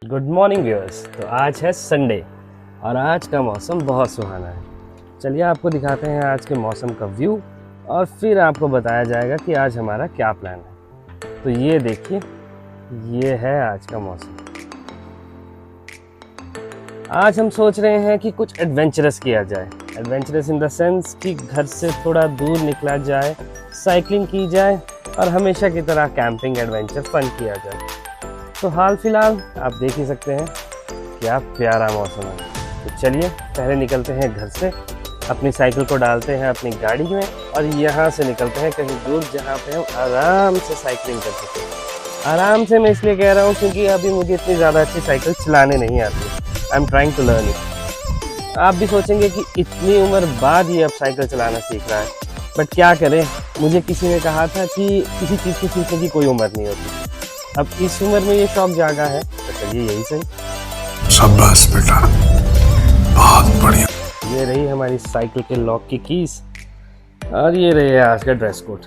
Good morning viewers. तो आज है संडे और आज का मौसम बहुत सुहाना है। चलिए आपको दिखाते हैं आज के मौसम का व्यू और फिर आपको बताया जाएगा कि आज हमारा क्या प्लान है। तो ये देखिए, ये है आज का मौसम। आज हम सोच रहे हैं कि कुछ एडवेंचरस किया जाए। एडवेंचरस इन द सेंस कि घर से थोड़ा दूर निकला जाए, साइकिलिंग की जाए और हमेशा की तरह कैंपिंग एडवेंचर फन किया जाए। तो हाल फिलहाल आप देख ही सकते हैं क्या प्यारा मौसम है। तो चलिए पहले निकलते हैं घर से, अपनी साइकिल को डालते हैं अपनी गाड़ी में और यहाँ से निकलते हैं कहीं दूर जहाँ पे हम आराम से साइकिलिंग कर सकें। आराम से मैं इसलिए कह रहा हूँ क्योंकि अभी मुझे इतनी ज़्यादा अच्छी साइकिल चलाने नहीं आती। I am trying to learn it. आप भी सोचेंगे कि इतनी उम्र बाद ही अब साइकिल चलाना सीख रहा है, बट क्या करें, मुझे किसी ने कहा था कि किसी चीज़ को सीखने की कोई उम्र नहीं होती। अब इस उम्र में ये शौक जागा है तो चलिए यही सही। शाबाश बेटा, बहुत बढ़िया। ये रही हमारी साइकिल के लॉक की कीज और ये रही आज का dress code.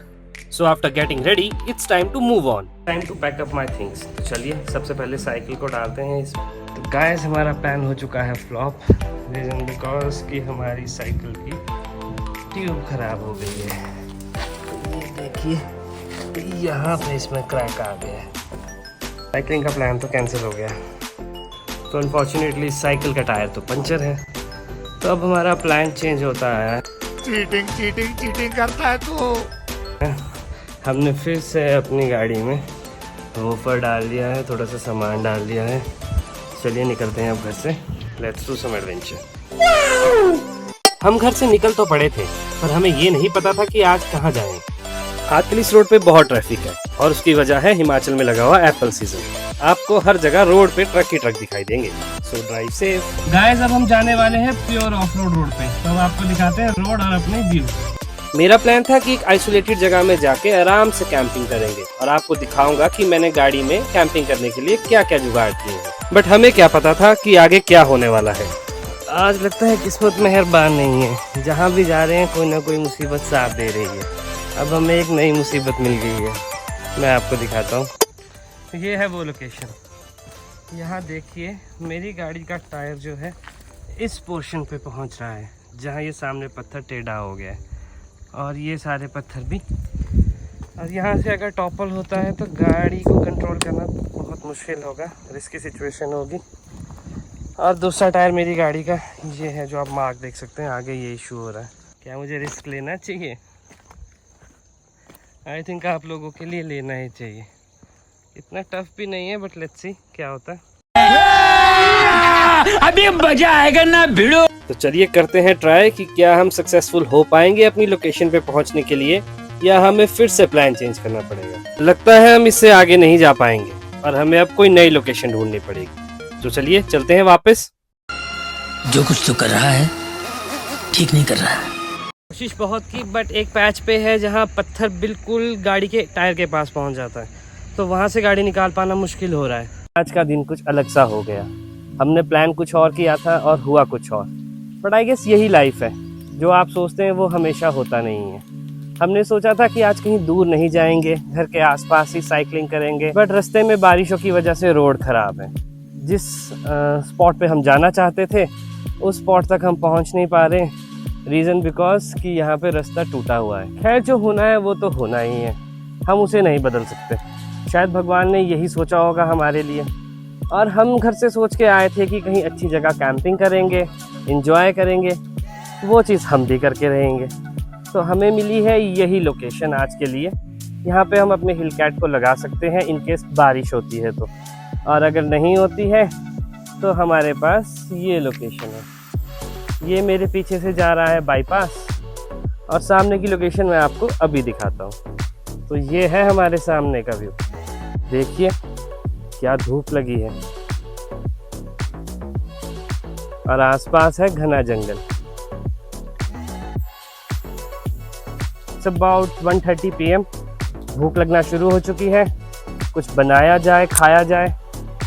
So after getting ready it's time to move on, time to pack up my things. तो चलिए सबसे पहले साइकिल को डालते हैं इसमें। तो गाइस हमारा प्लान हो चुका है फ्लॉप, रीजन बिकॉज कि हमारी साइकिल की ट्यूब खराब हो गई है। ये देखिए यहाँ पे इसमें क्रैक आ गया है। साइकिलिंग का प्लान तो कैंसिल हो गया। तो अनफॉर्चुनेटली साइकिल का टायर तो पंचर है। तो अब हमारा प्लान चेंज होता है। चीटिंग करता है तो हमने फिर से अपनी गाड़ी में वूफर डाल दिया है, थोड़ा सा सामान डाल दिया है। चलिए निकलते हैं अब घर से। Let's do some adventure. हम घर से निकल तो पड़े थे पर हमें ये नहीं पता था कि आज कहाँ जाएं। आजकल इस रोड पे बहुत ट्रैफिक है और उसकी वजह है हिमाचल में लगा हुआ एप्पल सीजन। आपको हर जगह रोड पे ट्रक ही ट्रक दिखाई देंगे। सो ड्राइव सेफ। गाइस अब हम जाने वाले हैं प्योर ऑफ रोड पे। तो अब आपको दिखाते हैं रोड और अपने व्यू। मेरा प्लान था कि एक आइसोलेटेड जगह में जाके आराम से कैंपिंग करेंगे और आपको दिखाऊंगा कि मैंने गाड़ी में कैंपिंग करने के लिए क्या क्या जुगाड़ किए हैं। बट हमें क्या पता था कि आगे क्या होने वाला है। आज लगता है किस्मत मेहरबान नहीं है, जहाँ भी जा रहे हैं कोई ना कोई मुसीबत साथ दे रही है। अब हमें एक नई मुसीबत मिल गई है, मैं आपको दिखाता हूँ। ये है वो लोकेशन। यहाँ देखिए मेरी गाड़ी का टायर जो है इस पोर्शन पे पहुँच रहा है जहाँ ये सामने पत्थर टेढ़ा हो गया है और ये सारे पत्थर भी। और यहाँ से अगर टॉपल होता है तो गाड़ी को कंट्रोल करना बहुत मुश्किल होगा, रिस्की सिचुएशन होगी। और दूसरा टायर मेरी गाड़ी का ये है जो आप मार्क देख सकते हैं, आगे ये इशू हो रहा है। क्या मुझे रिस्क लेना चाहिए? आई थिंक आप लोगों के लिए लेना ही चाहिए। इतना टफ भी नहीं है बट लेट्स सी क्या होता है। अभी मजा आएगा ना भिड़ो। तो चलिए करते हैं ट्राई कि क्या हम सक्सेसफुल हो पाएंगे अपनी लोकेशन पे पहुंचने के लिए या हमें फिर से प्लान चेंज करना पड़ेगा। लगता है हम इससे आगे नहीं जा पाएंगे और हमें अब कोई नई लोकेशन ढूंढनी पड़ेगी। तो चलिए चलते हैं वापस। जो कुछ तो कर रहा है ठीक नहीं कर रहा है। कोशिश बहुत की बट एक पैच पे है जहाँ पत्थर बिल्कुल गाड़ी के टायर के पास पहुँच जाता है, तो वहाँ से गाड़ी निकाल पाना मुश्किल हो रहा है। आज का दिन कुछ अलग सा हो गया। हमने प्लान कुछ और किया था और हुआ कुछ और। बट आई गेस यही लाइफ है, जो आप सोचते हैं वो हमेशा होता नहीं है। हमने सोचा था कि आज कहीं दूर नहीं जाएंगे, घर के आसपास ही साइकिलिंग करेंगे, बट रास्ते में बारिशों की वजह से रोड खराब है। जिस स्पॉट पे हम जाना चाहते थे उस स्पॉट तक हम पहुंच नहीं पा रहे, रीज़न बिकॉज कि यहाँ पे रास्ता टूटा हुआ है। खैर जो होना है वो तो होना ही है, हम उसे नहीं बदल सकते। शायद भगवान ने यही सोचा होगा हमारे लिए। और हम घर से सोच के आए थे कि कहीं अच्छी जगह कैंपिंग करेंगे, एंजॉय करेंगे, वो चीज़ हम भी करके रहेंगे। तो हमें मिली है यही लोकेशन आज के लिए। यहाँ पे हम अपने हिल कैट को लगा सकते हैं इन केस बारिश होती है तो, और अगर नहीं होती है तो हमारे पास ये लोकेशन है। ये मेरे पीछे से जा रहा है बाईपास और सामने की लोकेशन मैं आपको अभी दिखाता हूँ। तो ये है हमारे सामने का व्यू। देखिए क्या धूप लगी है और आसपास है घना जंगल। It's about 1:30 PM। भूख लगना शुरू हो चुकी है, कुछ बनाया जाए, खाया जाए।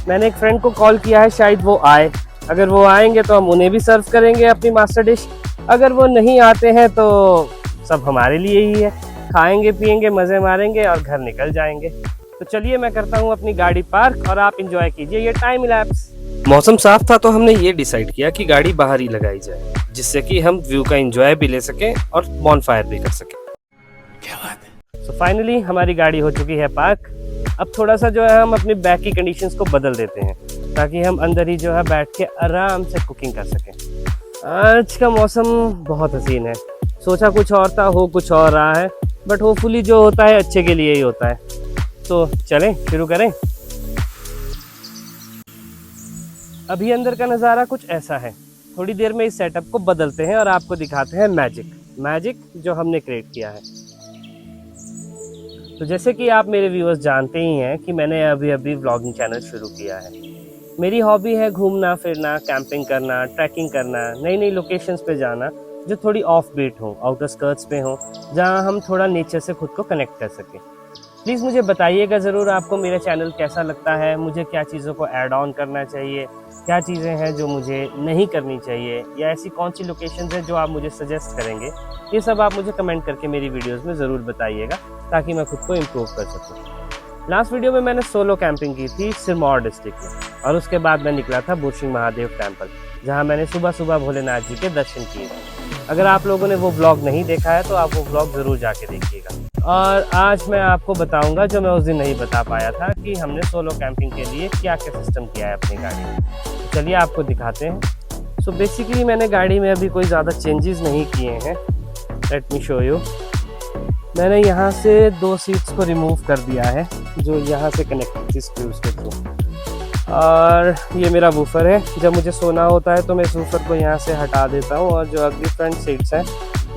मैंने एक फ्रेंड को कॉल किया है, शायद वो आए। अगर वो आएंगे तो हम उन्हें भी सर्व करेंगे अपनी मास्टर डिश। अगर वो नहीं आते हैं तो सब हमारे लिए ही है, खाएंगे पिएंगे मज़े मारेंगे और घर निकल जाएंगे। तो चलिए मैं करता हूँ अपनी गाड़ी पार्क और आप इंजॉय कीजिए ये टाइम लैप्स। मौसम साफ था तो हमने ये डिसाइड किया कि गाड़ी बाहर ही लगाई जाए, जिससे कि हम व्यू का एंजॉय भी ले सकें और बॉनफायर भी कर सकें। क्या बात है। तो फाइनली हमारी गाड़ी हो चुकी है पार्क। अब थोड़ा सा जो है हम अपनी बैक की कंडीशंस को बदल देते हैं, ताकि हम अंदर ही जो है बैठ के आराम से कुकिंग कर सकें। आज का मौसम बहुत हसीन है। सोचा कुछ और था, हो कुछ और रहा है, बट होपफुली जो होता है अच्छे के लिए ही होता है। तो चलें शुरू करें। अभी अंदर का नज़ारा कुछ ऐसा है। थोड़ी देर में इस सेटअप को बदलते हैं और आपको दिखाते हैं मैजिक जो हमने क्रिएट किया है। तो जैसे कि आप मेरे व्यूअर्स जानते ही हैं कि मैंने अभी व्लॉगिंग चैनल शुरू किया है। मेरी हॉबी है घूमना फिरना, कैंपिंग करना, ट्रैकिंग करना, नई नई लोकेशंस पे जाना जो थोड़ी ऑफ बीट हो, आउटर स्कर्ट्स पे हो, जहां हम थोड़ा नेचर से खुद को कनेक्ट कर सकें। प्लीज़ मुझे बताइएगा ज़रूर आपको मेरा चैनल कैसा लगता है, मुझे क्या चीज़ों को ऐड ऑन करना चाहिए, क्या चीज़ें हैं जो मुझे नहीं करनी चाहिए, या ऐसी कौन सी लोकेशंस हैं जो आप मुझे सजेस्ट करेंगे। ये सब आप मुझे कमेंट करके मेरी वीडियोस में ज़रूर बताइएगा, ताकि मैं खुद को इम्प्रूव कर सकूँ। लास्ट वीडियो में मैंने सोलो कैंपिंग की थी सिरमौर डिस्ट्रिक्ट में, और उसके बाद मैं निकला था बुशिंग महादेव टेम्पल, जहाँ मैंने सुबह सुबह भोलेनाथ जी के दर्शन किए। अगर आप लोगों ने वो व्लॉग नहीं देखा है तो आप वो व्लॉग ज़रूर जाके देखिएगा। और आज मैं आपको बताऊंगा जो मैं उस दिन नहीं बता पाया था, कि हमने सोलो कैंपिंग के लिए क्या क्या सिस्टम किया है अपनी गाड़ी में। तो चलिए आपको दिखाते हैं। सो बेसिकली मैंने गाड़ी में अभी कोई ज़्यादा चेंजेस नहीं किए हैं। Let me show you. मैंने यहाँ से 2 सीट्स को रिमूव कर दिया है जो यहाँ से कनेक्ट थी स्क्रूज के थ्रू, और ये मेरा वूफर है। जब मुझे सोना होता है तो मैं इस वूफर को यहाँ से हटा देता हूँ, और जो अगली फ्रंट सीट्स हैं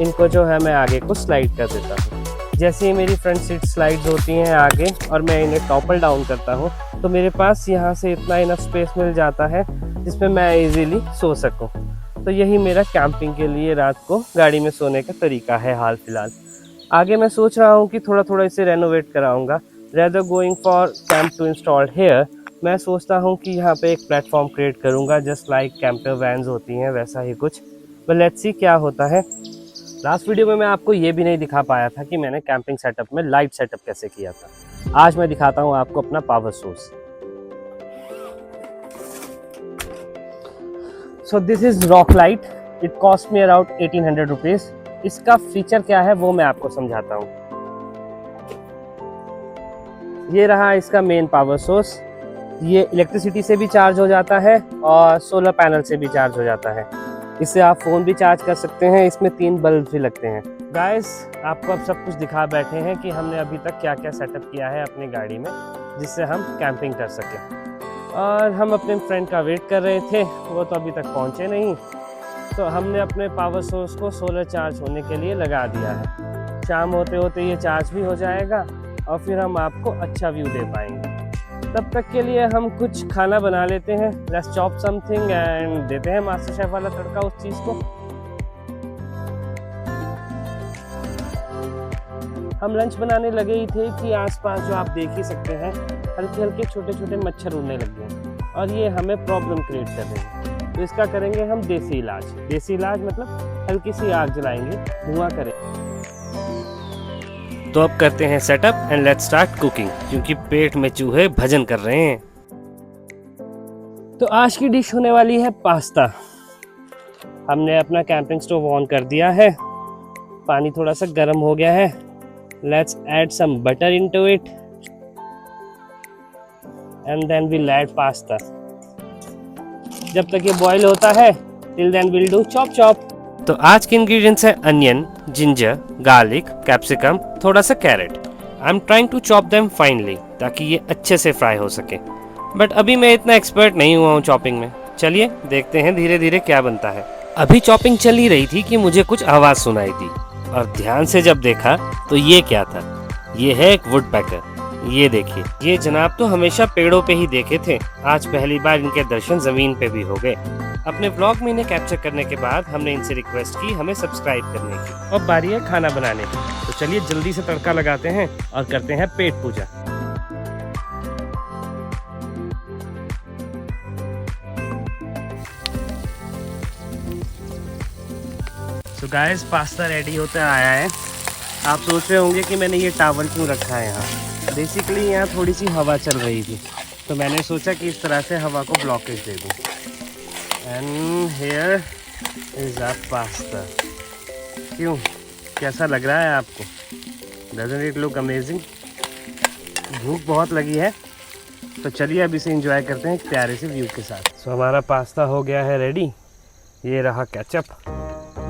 इनको जो है मैं आगे को स्लाइड कर देता हूँ। जैसे ही मेरी फ्रंट सीट स्लाइड्स होती हैं आगे और मैं इन्हें टॉपल डाउन करता हूँ, तो मेरे पास यहाँ से इतना इनफ स्पेस मिल जाता है जिसमें मैं इजीली सो सकूँ। तो यही मेरा कैंपिंग के लिए रात को गाड़ी में सोने का तरीका है हाल फिलहाल। आगे मैं सोच रहा हूँ कि थोड़ा थोड़ा इसे रेनोवेट कराऊंगा। Rather going for camp to install here, मैं सोचता हूँ कि यहाँ पे एक प्लेटफॉर्म क्रिएट करूँगा, जस्ट लाइक कैंपर वैन्स होती हैं वैसा ही कुछ। बट लेट्स सी क्या होता है। लास्ट वीडियो में मैं आपको ये भी नहीं दिखा पाया था कि मैंने कैंपिंग सेटअप में लाइट सेटअप कैसे किया था। आज मैं दिखाता हूँ आपको अपना power source. So this is rock light, it cost me around 1800 rupees. इसका फीचर क्या है वो मैं आपको समझाता हूँ। ये रहा इसका मेन पावर सोर्स। ये इलेक्ट्रिसिटी से भी चार्ज हो जाता है और सोलर पैनल से भी चार्ज हो जाता है। इससे आप फ़ोन भी चार्ज कर सकते हैं। इसमें 3 बल्ब भी लगते हैं। गाइस आपको अब सब कुछ दिखा बैठे हैं कि हमने अभी तक क्या क्या सेटअप किया है अपनी गाड़ी में, जिससे हम कैंपिंग कर सकें। और हम अपने फ्रेंड का वेट कर रहे थे, वो तो अभी तक पहुँचे नहीं, तो हमने अपने पावर सोर्स को सोलर चार्ज होने के लिए लगा दिया है। शाम होते होते ये चार्ज भी हो जाएगा और फिर हम आपको अच्छा व्यू दे पाएंगे। तब तक के लिए हम कुछ खाना बना लेते हैं। लेट्स चॉप समथिंग एंड देते हैं मास्टर शेफ वाला तड़का उस चीज़ को। हम लंच बनाने लगे ही थे कि आसपास जो आप देख ही सकते हैं हल्के हल्के छोटे छोटे मच्छर उड़ने लग गए और ये हमें प्रॉब्लम क्रिएट कर रहे हैं। तो इसका करेंगे हम देसी इलाज। देसी इलाज मतलब हल्की सी आग जलाएंगे, धुआं करें। तो अब करते हैं setup and let's start cooking, क्योंकि पेट में चूहे भजन कर रहे हैं। तो आज की डिश होने वाली है पास्ता। हमने अपना कैंपिंग स्टोव ऑन कर दिया है, पानी थोड़ा सा गर्म हो गया है। Let's add some butter into it and then we'll add pasta. जब तक ये बॉईल होता है till then will do chop chop. तो आज के इंग्रेडिएंट्स हैं अनियन, जिंजर, गार्लिक, कैप्सिकम, थोड़ा सा carrot. I am trying to chop them finally ताकि ये अच्छे से फ्राई हो सके, बट अभी मैं इतना एक्सपर्ट नहीं हुआ हूँ चॉपिंग में। चलिए देखते हैं धीरे धीरे क्या बनता है। अभी चॉपिंग चल ही रही थी कि मुझे कुछ आवाज़ सुनाई दी, और ध्यान से जब देखा तो ये क्या था। ये है एक वुड पैकर। ये देखिए, ये जनाब तो हमेशा पेड़ों पे ही देखे थे, आज पहली बार इनके दर्शन जमीन पे भी हो गए। अपने ब्लॉग में इन्हें कैप्चर करने के बाद हमने इनसे रिक्वेस्ट की हमें सब्सक्राइब करने की। अब बारी है खाना बनाने की, तो चलिए जल्दी से तड़का लगाते हैं और करते हैं पेट पूजा। तो गाइस पास्ता रेडी होता आया है। आप सोच रहे होंगे कि मैंने ये टॉवल क्यों रखा है यहाँ। बेसिकली यहाँ थोड़ी सी हवा चल रही थी, तो मैंने सोचा कि इस तरह से हवा को ब्लॉकेज दे दूँ। And here is a pasta. क्यों, कैसा लग रहा है आपको? Doesn't it look amazing? भूख बहुत लगी है, तो चलिए अब इसे एंजॉय करते हैं एक प्यारे से व्यू के साथ। सो हमारा पास्ता हो गया है रेडी। ये रहा ketchup.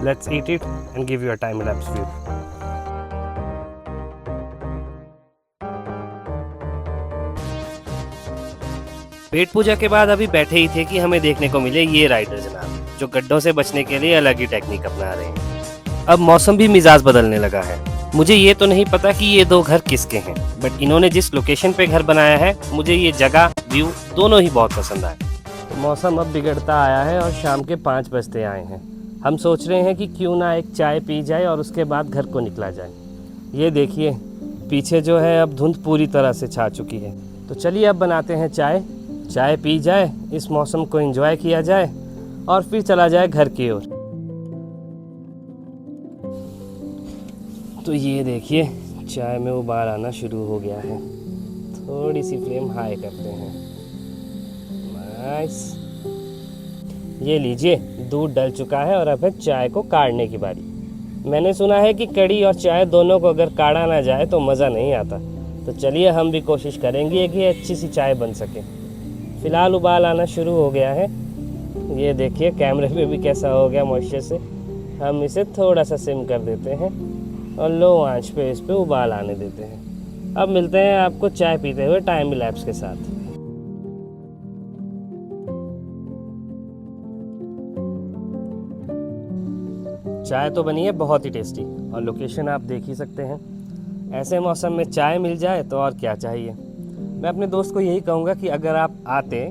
Let's eat it and give you a time lapse view. पेट पूजा के बाद अभी बैठे ही थे कि हमें देखने को मिले ये राइडर जनाब, जो गड्ढों से बचने के लिए अलग ही टेक्निक अपना रहे हैं। अब मौसम भी मिजाज बदलने लगा है। मुझे ये तो नहीं पता कि ये दो घर किसके हैं, बट इन्होंने जिस लोकेशन पे घर बनाया है, मुझे ये जगह व्यू दोनों ही बहुत पसंद आए। तो मौसम अब बिगड़ता आया है और शाम के 5 बजते आए हैं। हम सोच रहे हैं कि क्यों ना एक चाय पी जाए और उसके बाद घर को निकला जाए। ये देखिए पीछे जो है अब धुंध पूरी तरह से छा चुकी है। तो चलिए अब बनाते हैं चाय, चाय पी जाए, इस मौसम को एंजॉय किया जाए और फिर चला जाए घर की ओर। तो ये देखिए चाय में उबाल आना शुरू हो गया है। थोड़ी सी फ्लेम हाई करते हैं। नाइस। ये लीजिए दूध डल चुका है और अब है चाय को काढ़ने की बारी। मैंने सुना है कि कड़ी और चाय दोनों को अगर काढ़ा ना जाए तो मज़ा नहीं आता। तो चलिए हम भी कोशिश करेंगे कि अच्छी सी चाय बन सके। फ़िलहाल उबाल आना शुरू हो गया है। ये देखिए कैमरे पे भी कैसा हो गया मॉइस्चर से। हम इसे थोड़ा सा सिम कर देते हैं और लो आंच पे इस पे उबाल आने देते हैं। अब मिलते हैं आपको चाय पीते हुए टाइम लैप्स के साथ। चाय तो बनी है बहुत ही टेस्टी और लोकेशन आप देख ही सकते हैं। ऐसे मौसम में चाय मिल जाए तो और क्या चाहिए। मैं अपने दोस्त को यही कहूँगा कि अगर आप आते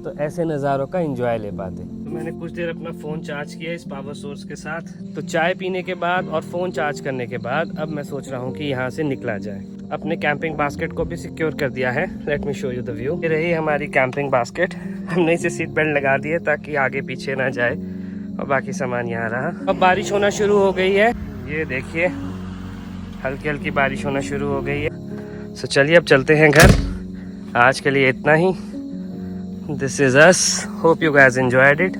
तो ऐसे नज़ारों का एंजॉय ले पाते। तो मैंने कुछ देर अपना फ़ोन चार्ज किया इस पावर सोर्स के साथ। तो चाय पीने के बाद और फ़ोन चार्ज करने के बाद अब मैं सोच रहा हूँ कि यहाँ से निकला जाए। अपने कैंपिंग बास्केट को भी सिक्योर कर दिया है। Let me show you the view. ये रही हमारी कैंपिंग बास्केट। हमने इसे सीट बेल्ट लगा दी है ताकि आगे पीछे ना जाए और बाकी सामान यहाँ रहा। अब बारिश होना शुरू हो गई है। ये देखिए हल्की हल्की बारिश होना शुरू हो गई है। सो चलिए अब चलते हैं घर। आज के लिए इतना ही। This is us, hope you guys enjoyed it.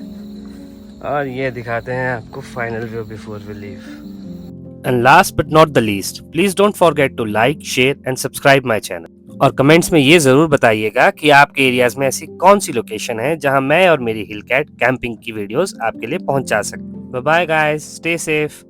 और ये दिखाते हैं आपको final view before we leave. And last but not the least, please don't forget to like, share and subscribe my channel. और कमेंट्स में ये जरूर बताइएगा कि आपके एरियाज में ऐसी कौन सी लोकेशन है जहां मैं और मेरी हिल कैट कैंपिंग की वीडियोस आपके लिए पहुंचा सकते। Bye bye guys, stay safe.